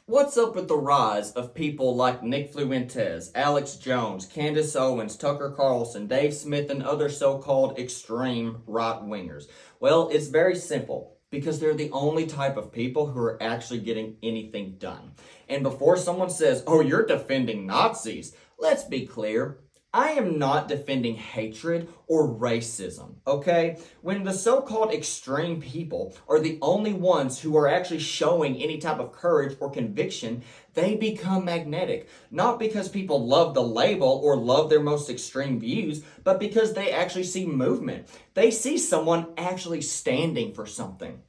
What's up with the rise of people like Nick Fluentes, Alex Jones, Candace Owens, Tucker Carlson, Dave Smith, and other so-called extreme right-wingers? Well, it's very simple, because they're the only type of people who are actually getting anything done. And before someone says, oh, you're defending Nazis, let's be clear. I am not defending hatred or racism, okay? When the so-called extreme people are the only ones who are actually showing any type of courage or conviction, they become magnetic. Not because people love the label or love their most extreme views, but because they actually see movement. They see someone actually standing for something.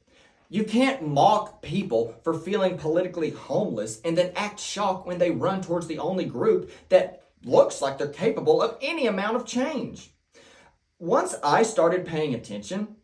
You can't mock people for feeling politically homeless and then act shocked when they run towards the only group that looks like they're capable of any amount of change. Once I started paying attention,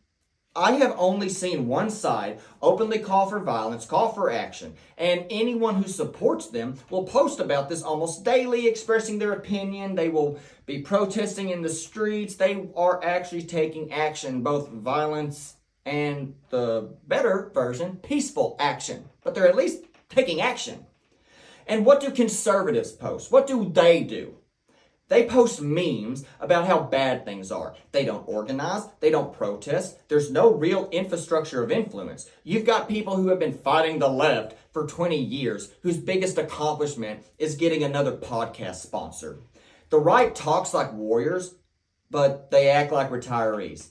I have only seen one side openly call for violence, call for action, and anyone who supports them will post about this almost daily, expressing their opinion. They will be protesting in the streets. They are actually taking action, both violence and the better version, peaceful action. But they're at least taking action. And what do conservatives post? What do? They post memes about how bad things are. They don't organize. They don't protest. There's no real infrastructure of influence. You've got people who have been fighting the left for 20 years, whose biggest accomplishment is getting another podcast sponsor. The right talks like warriors, but they act like retirees.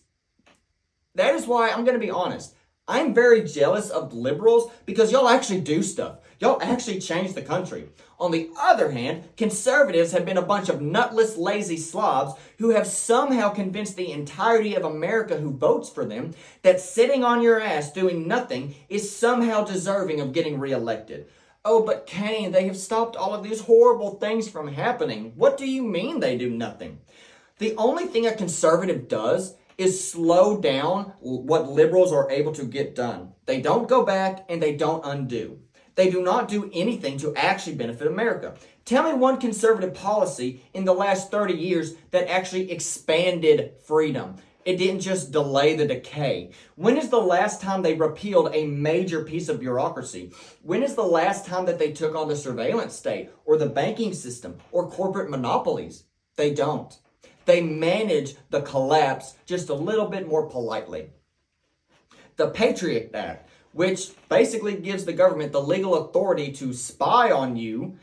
That is why I'm going to be honest. I'm very jealous of liberals because y'all actually do stuff. Y'all actually change the country. On the other hand, conservatives have been a bunch of nutless, lazy slobs who have somehow convinced the entirety of America who votes for them that sitting on your ass doing nothing is somehow deserving of getting reelected. Oh, but Kane, they have stopped all of these horrible things from happening. What do you mean they do nothing? The only thing a conservative does is slow down what liberals are able to get done. They don't go back and they don't undo. They do not do anything to actually benefit America. Tell me one conservative policy in the last 30 years that actually expanded freedom. It didn't just delay the decay. When is the last time they repealed a major piece of bureaucracy? When is the last time that they took on the surveillance state or the banking system or corporate monopolies? They don't. They manage the collapse just a little bit more politely. The Patriot Act, which basically gives the government the legal authority to spy on you,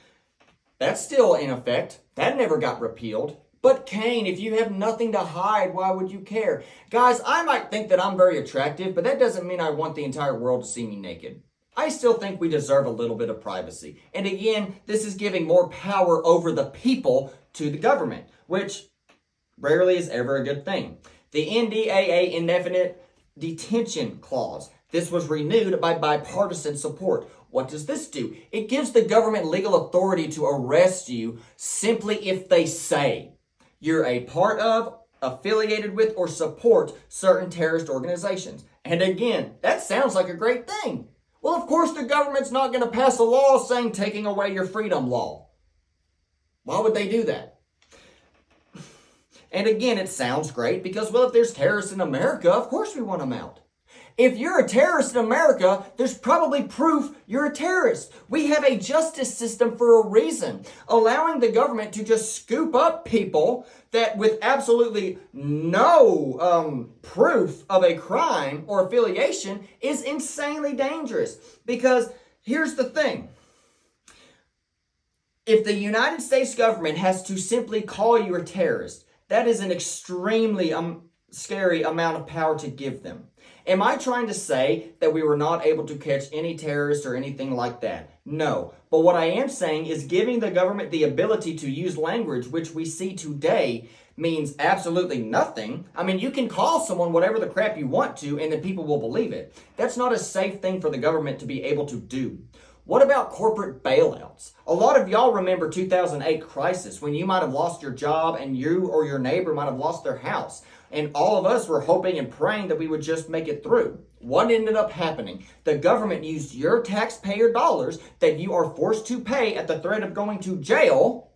that's still in effect. That never got repealed. But Kane, if you have nothing to hide, why would you care? Guys, I might think that I'm very attractive, but that doesn't mean I want the entire world to see me naked. I still think we deserve a little bit of privacy. And again, this is giving more power over the people to the government, which rarely is ever a good thing. The NDAA Indefinite Detention Clause. This was renewed by bipartisan support. What does this do? It gives the government legal authority to arrest you simply if they say you're a part of, affiliated with, or support certain terrorist organizations. And again, that sounds like a great thing. Well, of course, the government's not going to pass a law saying taking away your freedom law. Why would they do that? And again, it sounds great because, well, if there's terrorists in America, of course we want them out. If you're a terrorist in America, there's probably proof you're a terrorist. We have a justice system for a reason. Allowing the government to just scoop up people that with absolutely no proof of a crime or affiliation is insanely dangerous. Because here's the thing. If the United States government has to simply call you a terrorist, that is an extremely scary amount of power to give them. Am I trying to say that we were not able to catch any terrorists or anything like that? No. But what I am saying is giving the government the ability to use language, which we see today, means absolutely nothing. I mean, you can call someone whatever the crap you want to, and then people will believe it. That's not a safe thing for the government to be able to do. What about corporate bailouts? A lot of y'all remember 2008 crisis when you might have lost your job and you or your neighbor might have lost their house. And all of us were hoping and praying that we would just make it through. What ended up happening? The government used your taxpayer dollars that you are forced to pay at the threat of going to jail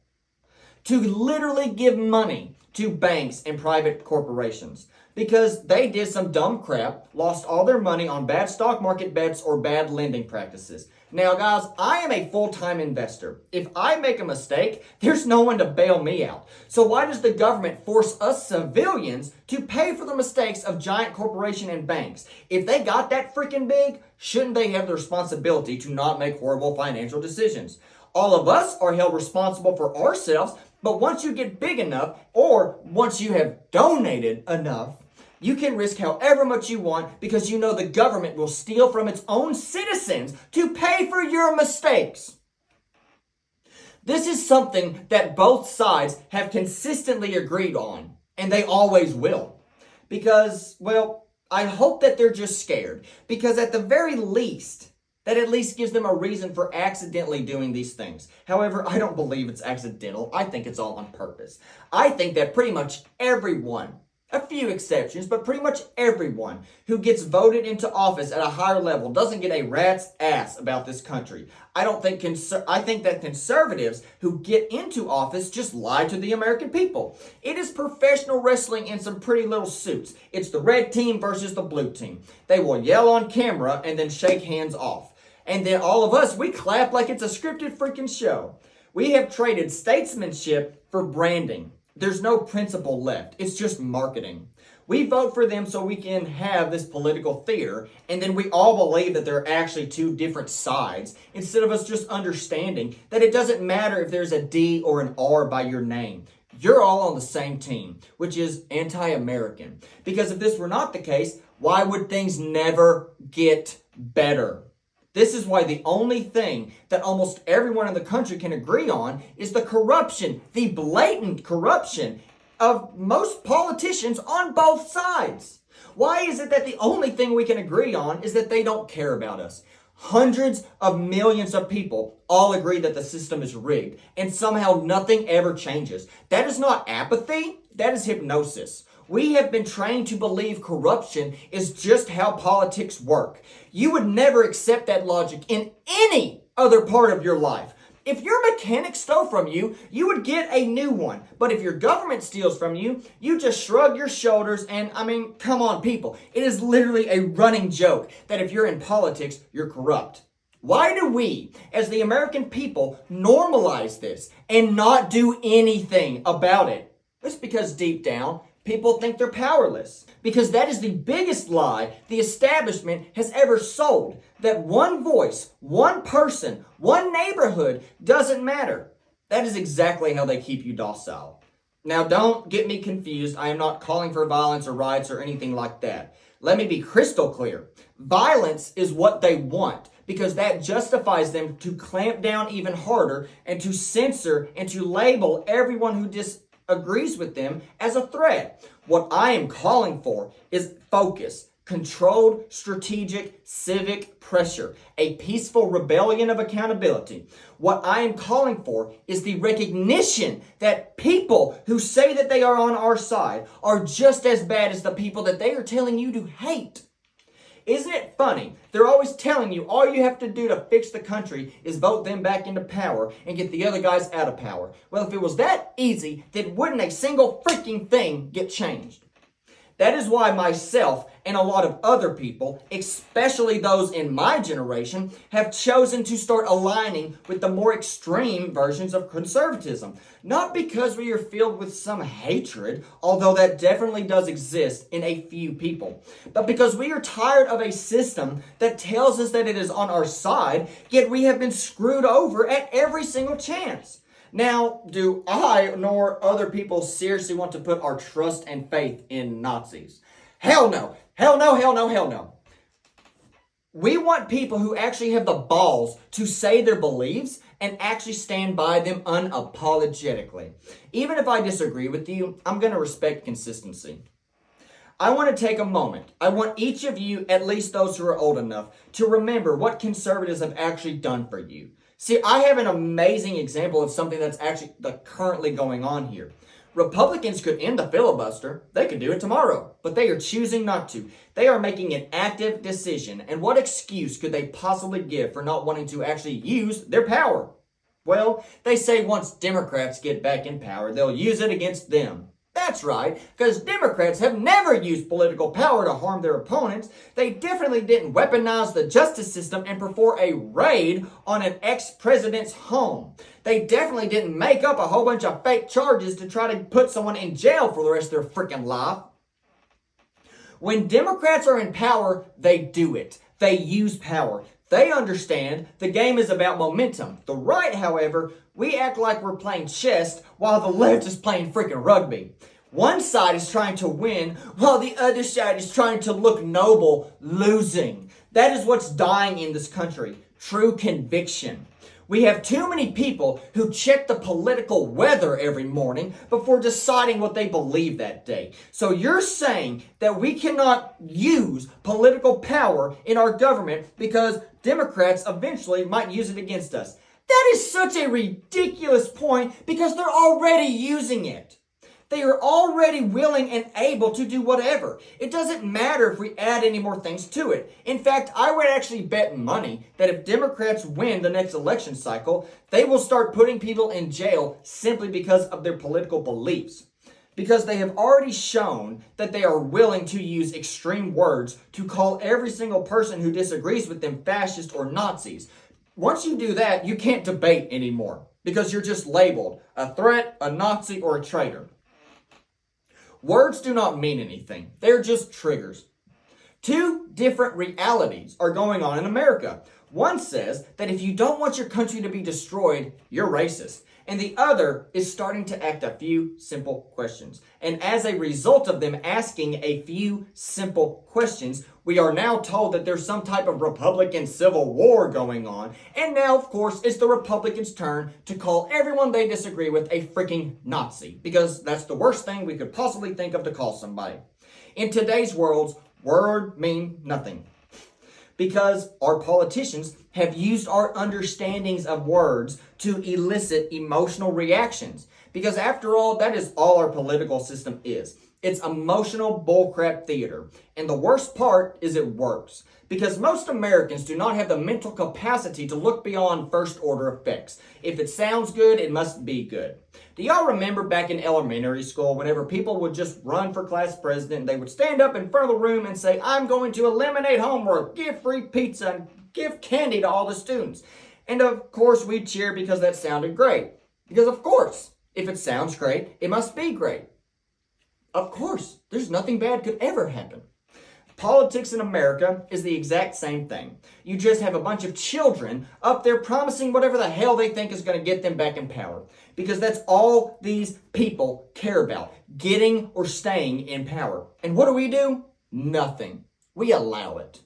to literally give money to banks and private corporations because they did some dumb crap, lost all their money on bad stock market bets or bad lending practices. Now, guys, I am a full-time investor. If I make a mistake, there's no one to bail me out. So why does the government force us civilians to pay for the mistakes of giant corporations and banks? If they got that freaking big, shouldn't they have the responsibility to not make horrible financial decisions? All of us are held responsible for ourselves, but once you get big enough, or once you have donated enough, you can risk however much you want because you know the government will steal from its own citizens to pay for your mistakes. This is something that both sides have consistently agreed on, and they always will. Because, well, I hope that they're just scared. Because at the very least, that at least gives them a reason for accidentally doing these things. However, I don't believe it's accidental. I think it's all on purpose. I think that pretty much everyone, a few exceptions, but pretty much everyone who gets voted into office at a higher level doesn't get a rat's ass about this country. I think that conservatives who get into office just lie to the American people. It is professional wrestling in some pretty little suits. It's the red team versus the blue team. They will yell on camera and then shake hands off. And then all of us, we clap like it's a scripted freaking show. We have traded statesmanship for branding. There's no principle left. It's just marketing. We vote for them so we can have this political theater, and then we all believe that there are actually two different sides, instead of us just understanding that it doesn't matter if there's a D or an R by your name. You're all on the same team, which is anti-American. Because if this were not the case, why would things never get better? This is why the only thing that almost everyone in the country can agree on is the corruption, the blatant corruption of most politicians on both sides. Why is it that the only thing we can agree on is that they don't care about us? Hundreds of millions of people all agree that the system is rigged, and somehow nothing ever changes. That is not apathy, that is hypnosis. We have been trained to believe corruption is just how politics work. You would never accept that logic in any other part of your life. If your mechanic stole from you, you would get a new one. But if your government steals from you, you just shrug your shoulders and, come on, people. It is literally a running joke that if you're in politics, you're corrupt. Why do we, as the American people, normalize this and not do anything about it? It's because deep down, people think they're powerless. Because that is the biggest lie the establishment has ever sold. That one voice, one person, one neighborhood doesn't matter. That is exactly how they keep you docile. Now, don't get me confused. I am not calling for violence or riots or anything like that. Let me be crystal clear. Violence is what they want, because that justifies them to clamp down even harder and to censor and to label everyone who disagrees with them as a threat. What I am calling for is focus, controlled, strategic, civic pressure, a peaceful rebellion of accountability. What I am calling for is the recognition that people who say that they are on our side are just as bad as the people that they are telling you to hate. Isn't it funny? They're always telling you all you have to do to fix the country is vote them back into power and get the other guys out of power. Well, if it was that easy, then wouldn't a single freaking thing get changed? That is why myself and a lot of other people, especially those in my generation, have chosen to start aligning with the more extreme versions of conservatism. Not because we are filled with some hatred, although that definitely does exist in a few people, but because we are tired of a system that tells us that it is on our side, yet we have been screwed over at every single chance. Now, do I nor other people seriously want to put our trust and faith in Nazis? Hell no. Hell no, hell no, hell no. We want people who actually have the balls to say their beliefs and actually stand by them unapologetically. Even if I disagree with you, I'm going to respect consistency. I want to take a moment. I want each of you, at least those who are old enough, to remember what conservatives have actually done for you. See, I have an amazing example of something that's actually currently going on here. Republicans could end the filibuster. They could do it tomorrow, but they are choosing not to. They are making an active decision. And what excuse could they possibly give for not wanting to actually use their power? Well, they say once Democrats get back in power, they'll use it against them. That's right, because Democrats have never used political power to harm their opponents. They definitely didn't weaponize the justice system and perform a raid on an ex-president's home. They definitely didn't make up a whole bunch of fake charges to try to put someone in jail for the rest of their freaking life. When Democrats are in power, they do it. They use power. They understand the game is about momentum. The right, however, we act like we're playing chess while the left is playing freaking rugby. One side is trying to win while the other side is trying to look noble, losing. That is what's dying in this country. True conviction. We have too many people who check the political weather every morning before deciding what they believe that day. So you're saying that we cannot use political power in our government because Democrats eventually might use it against us. That is such a ridiculous point because they're already using it. They are already willing and able to do whatever. It doesn't matter if we add any more things to it. In fact, I would actually bet money that if Democrats win the next election cycle, they will start putting people in jail simply because of their political beliefs. Because they have already shown that they are willing to use extreme words to call every single person who disagrees with them fascist or Nazis. Once you do that, you can't debate anymore because you're just labeled a threat, a Nazi, or a traitor. Words do not mean anything. They're just triggers. Two different realities are going on in America. One says that if you don't want your country to be destroyed, you're racist. And the other is starting to ask a few simple questions. And as a result of them asking a few simple questions, we are now told that there's some type of Republican civil war going on. And now, of course, it's the Republicans' turn to call everyone they disagree with a freaking Nazi. Because that's the worst thing we could possibly think of to call somebody. In today's world, words mean nothing. Because our politicians have used our understandings of words to elicit emotional reactions. Because after all, that is all our political system is. It's emotional bullcrap theater. And the worst part is it works. Because most Americans do not have the mental capacity to look beyond first order effects. If it sounds good, it must be good. Do y'all remember back in elementary school whenever people would just run for class president and they would stand up in front of the room and say, I'm going to eliminate homework, give free pizza, and give candy to all the students. And of course we'd cheer because that sounded great. Because of course, if it sounds great, it must be great. Of course, there's nothing bad could ever happen. Politics in America is the exact same thing. You just have a bunch of children up there promising whatever the hell they think is going to get them back in power. Because that's all these people care about, getting or staying in power. And what do? Nothing. We allow it.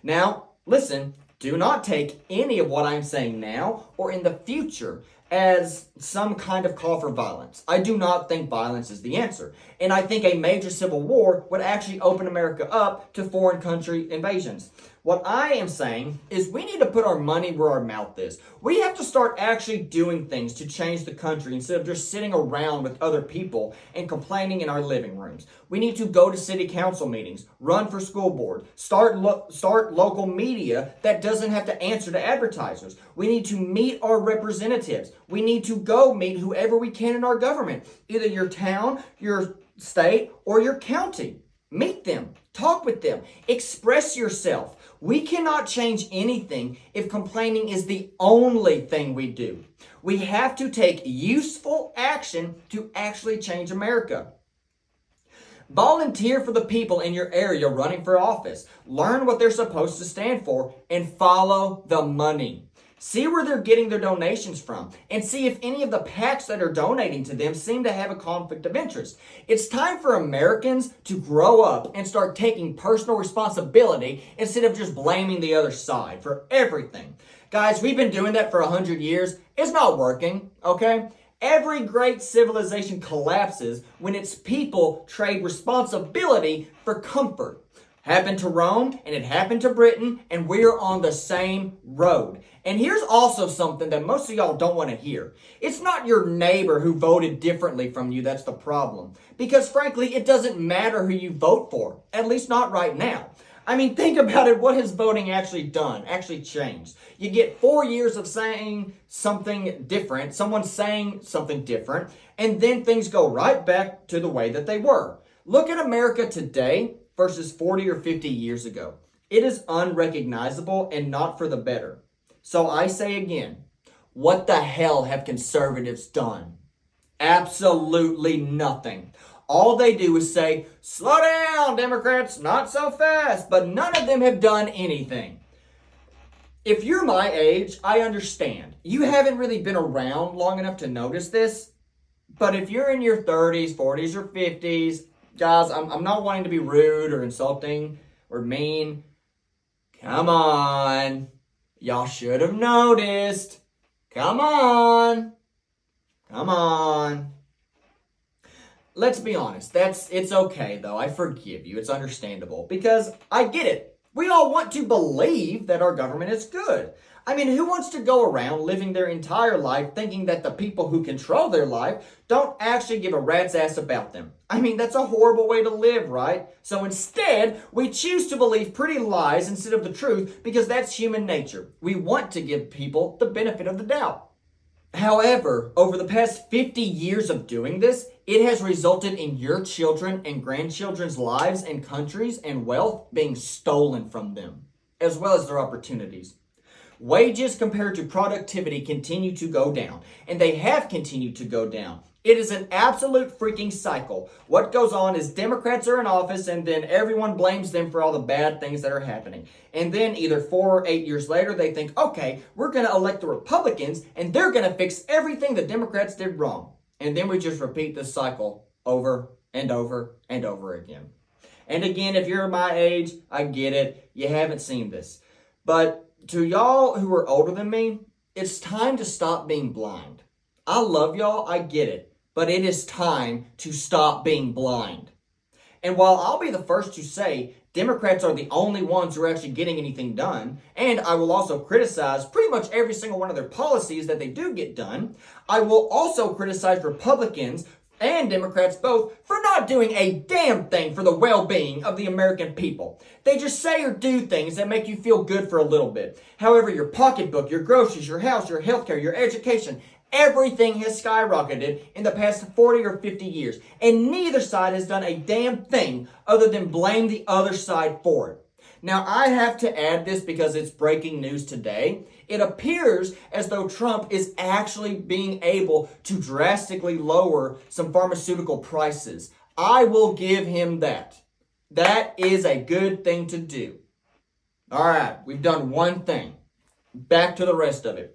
Now, listen, do not take any of what I'm saying now or in the future as some kind of call for violence. I do not think violence is the answer. And I think a major civil war would actually open America up to foreign country invasions. What I am saying is we need to put our money where our mouth is. We have to start actually doing things to change the country instead of just sitting around with other people and complaining in our living rooms. We need to go to city council meetings, run for school board, start local media that doesn't have to answer to advertisers. We need to meet our representatives. We need to go meet whoever we can in our government, either your town, your state, or your county. Meet them, talk with them, express yourself. We cannot change anything if complaining is the only thing we do. We have to take useful action to actually change America. Volunteer for the people in your area running for office. Learn what they're supposed to stand for and follow the money. See where they're getting their donations from and see if any of the PACs that are donating to them seem to have a conflict of interest. It's time for Americans to grow up and start taking personal responsibility instead of just blaming the other side for everything. Guys, we've been doing that for 100 years. It's not working, okay? Every great civilization collapses when its people trade responsibility for comfort. Happened to Rome, and it happened to Britain, and we're on the same road. And here's also something that most of y'all don't want to hear. It's not your neighbor who voted differently from you that's the problem. Because frankly, it doesn't matter who you vote for, at least not right now. I mean, think about it. What has voting actually done, actually changed? You get 4 years of saying something different, someone saying something different, and then things go right back to the way that they were. Look at America today versus 40 or 50 years ago. It is unrecognizable and not for the better. So I say again, what the hell have conservatives done? Absolutely nothing. All they do is say, slow down, Democrats, not so fast. But none of them have done anything. If you're my age, I understand. You haven't really been around long enough to notice this. But if you're in your 30s, 40s, or 50s, guys, I'm not wanting to be rude or insulting or mean. Come on. Y'all should have noticed. Come on. Come on. Let's be honest. It's okay though. I forgive you. It's understandable because I get it. We all want to believe that our government is good. I mean, who wants to go around living their entire life thinking that the people who control their life don't actually give a rat's ass about them? I mean, that's a horrible way to live, right? So instead, we choose to believe pretty lies instead of the truth because that's human nature. We want to give people the benefit of the doubt. However, over the past 50 years of doing this, it has resulted in your children and grandchildren's lives and countries and wealth being stolen from them, as well as their opportunities. Wages compared to productivity continue to go down, and they have continued to go down. It is an absolute freaking cycle. What goes on is Democrats are in office, and then everyone blames them for all the bad things that are happening. And then either 4 or 8 years later, they think, okay, we're going to elect the Republicans, and they're going to fix everything the Democrats did wrong. And then we just repeat this cycle over and over and over again. And again, if you're my age, I get it. You haven't seen this. But to y'all who are older than me, it's time to stop being blind. I love y'all, I get it, but it is time to stop being blind. And while I'll be the first to say Democrats are the only ones who are actually getting anything done, and I will also criticize pretty much every single one of their policies that they do get done, I will also criticize Republicans and Democrats both for not doing a damn thing for the well-being of the American people. They just say or do things that make you feel good for a little bit. However, your pocketbook, your groceries, your house, your healthcare, your education, everything has skyrocketed in the past 40 or 50 years. And neither side has done a damn thing other than blame the other side for it. Now, I have to add this because it's breaking news today. It appears as though Trump is actually being able to drastically lower some pharmaceutical prices. I will give him that. That is a good thing to do. All right, we've done one thing. Back to the rest of it.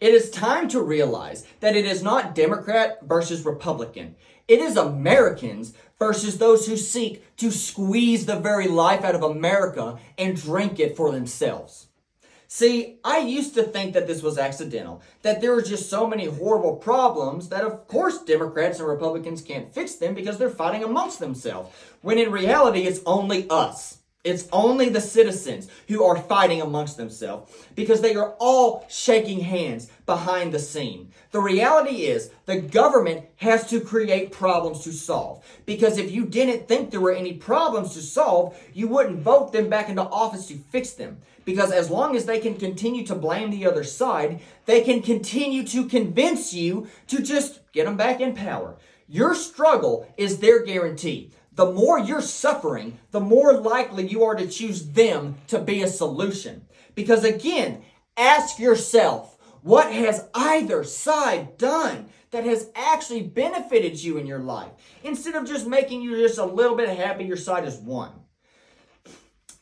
It is time to realize that it is not Democrat versus Republican. It is Americans versus those who seek to squeeze the very life out of America and drink it for themselves. See, I used to think that this was accidental, that there were just so many horrible problems that of course Democrats and Republicans can't fix them because they're fighting amongst themselves, when in reality it's only us. It's only the citizens who are fighting amongst themselves because they are all shaking hands behind the scene. The reality is the government has to create problems to solve, because if you didn't think there were any problems to solve, you wouldn't vote them back into office to fix them. Because as long as they can continue to blame the other side, they can continue to convince you to just get them back in power. Your struggle is their guarantee. The more you're suffering, the more likely you are to choose them to be a solution. Because again, ask yourself, what has either side done that has actually benefited you in your life, instead of just making you just a little bit happy your side has won?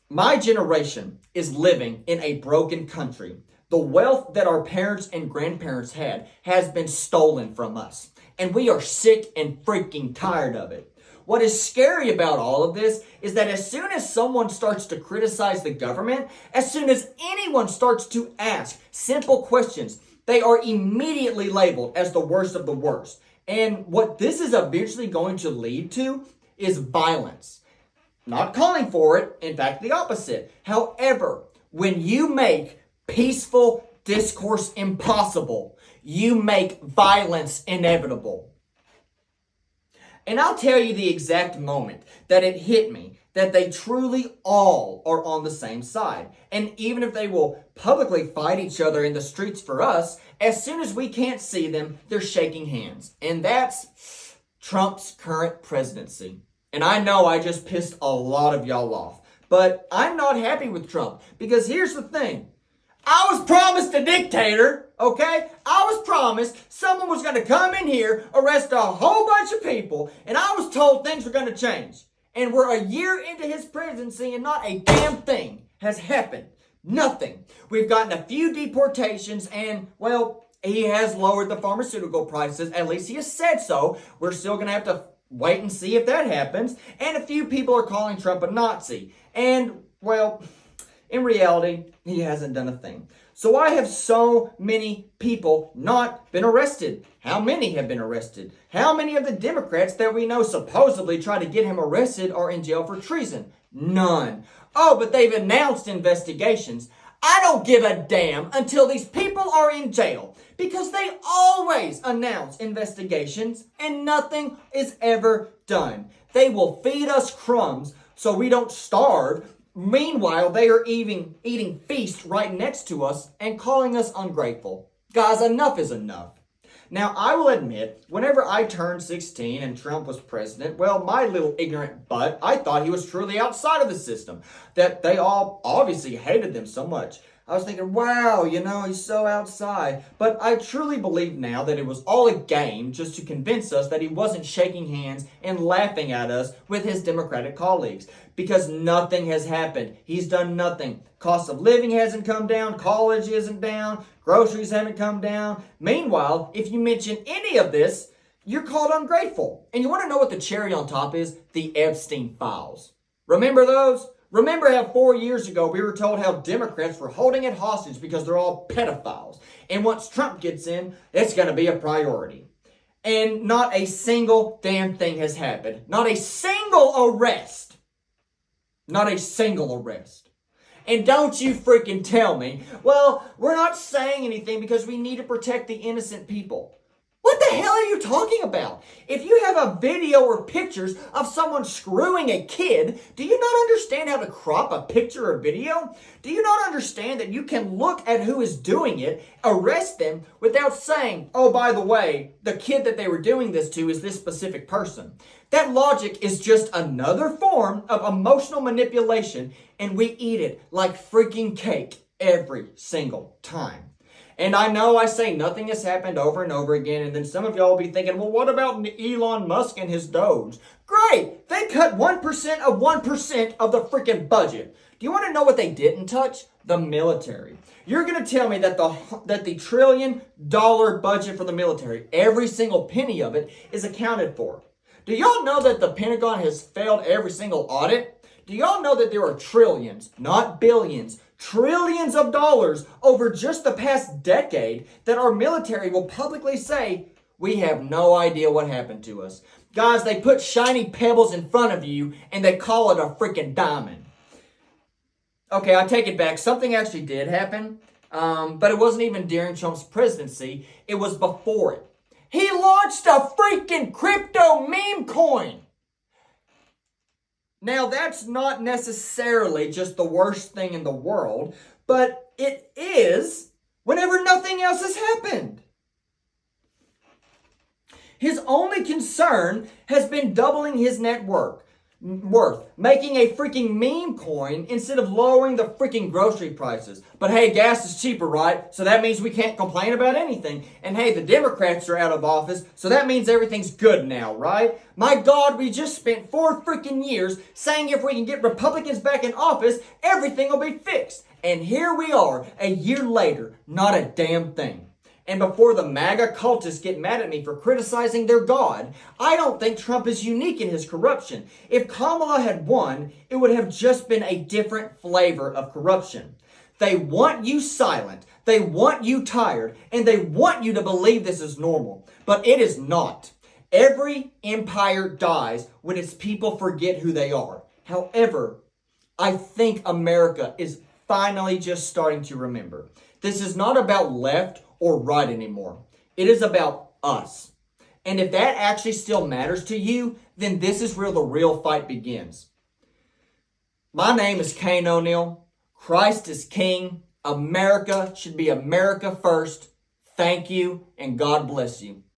My generation is living in a broken country. The wealth that our parents and grandparents had has been stolen from us, and we are sick and freaking tired of it. What is scary about all of this is that as soon as someone starts to criticize the government, as soon as anyone starts to ask simple questions, they are immediately labeled as the worst of the worst. And what this is eventually going to lead to is violence. Not calling for it, in fact, the opposite. However, when you make peaceful discourse impossible, you make violence inevitable. And I'll tell you the exact moment that it hit me that they truly all are on the same side. And even if they will publicly fight each other in the streets for us, as soon as we can't see them, they're shaking hands. And that's Trump's current presidency. And I know I just pissed a lot of y'all off, but I'm not happy with Trump because here's the thing. I was promised a dictator, okay? I was promised someone was going to come in here, arrest a whole bunch of people, and I was told things were going to change. And we're a year into his presidency and not a damn thing has happened. Nothing. We've gotten a few deportations and, well, he has lowered the pharmaceutical prices. At least he has said so. We're still going to have to wait and see if that happens. And a few people are calling Trump a Nazi. And, well, in reality, he hasn't done a thing. So why have so many people not been arrested? How many have been arrested? How many of the Democrats that we know supposedly try to get him arrested are in jail for treason? None. Oh, but they've announced investigations. I don't give a damn until these people are in jail because they always announce investigations and nothing is ever done. They will feed us crumbs so we don't starve. Meanwhile, they are eating feast right next to us and calling us ungrateful. Guys, enough is enough. Now, I will admit, whenever I turned 16 and Trump was president, well, my little ignorant butt, I thought he was truly outside of the system. That they all obviously hated them so much. I was thinking, wow, he's so outside. But I truly believe now that it was all a game just to convince us that he wasn't shaking hands and laughing at us with his Democratic colleagues. Because nothing has happened. He's done nothing. Cost of living hasn't come down. College isn't down. Groceries haven't come down. Meanwhile, if you mention any of this, you're called ungrateful. And you want to know what the cherry on top is? The Epstein files. Remember those? Remember how 4 years ago we were told how Democrats were holding it hostage because they're all pedophiles. And once Trump gets in, it's going to be a priority. And not a single damn thing has happened. Not a single arrest. Not a single arrest. And don't you freaking tell me, well, we're not saying anything because we need to protect the innocent people. What the hell are you talking about? If you have a video or pictures of someone screwing a kid, do you not understand how to crop a picture or video? Do you not understand that you can look at who is doing it, arrest them, without saying, oh, by the way, the kid that they were doing this to is this specific person? That logic is just another form of emotional manipulation, and we eat it like freaking cake every single time. And I know I say nothing has happened over and over again, and then some of y'all will be thinking, well, what about Elon Musk and his Doge? Great! They cut 1% of 1% of the freaking budget. Do you want to know what they didn't touch? The military. You're going to tell me that the $1 trillion budget for the military, every single penny of it, is accounted for. Do y'all know that the Pentagon has failed every single audit? Do y'all know that there are trillions, not billions, trillions of dollars over just the past decade that our military will publicly say, we have no idea what happened to us. Guys, they put shiny pebbles in front of you and they call it a freaking diamond. Okay, I take it back. Something actually did happen, but it wasn't even during Trump's presidency. It was before it. He launched a freaking crypto meme coin. Now, that's not necessarily just the worst thing in the world, but it is whenever nothing else has happened. His only concern has been doubling his net worth, making a freaking meme coin instead of lowering the freaking grocery prices. But hey, gas is cheaper, right? So that means we can't complain about anything. And hey, the Democrats are out of office, so that means everything's good now, right? My God, we just spent 4 freaking years saying if we can get Republicans back in office, everything will be fixed. And here we are, a year later, not a damn thing. And before the MAGA cultists get mad at me for criticizing their God, I don't think Trump is unique in his corruption. If Kamala had won, it would have just been a different flavor of corruption. They want you silent, they want you tired, and they want you to believe this is normal. But it is not. Every empire dies when its people forget who they are. However, I think America is finally just starting to remember. This is not about left or right anymore. It is about us. And if that actually still matters to you, then this is where the real fight begins. My name is Kane O'Neill. Christ is King. America should be America first. Thank you, and God bless you.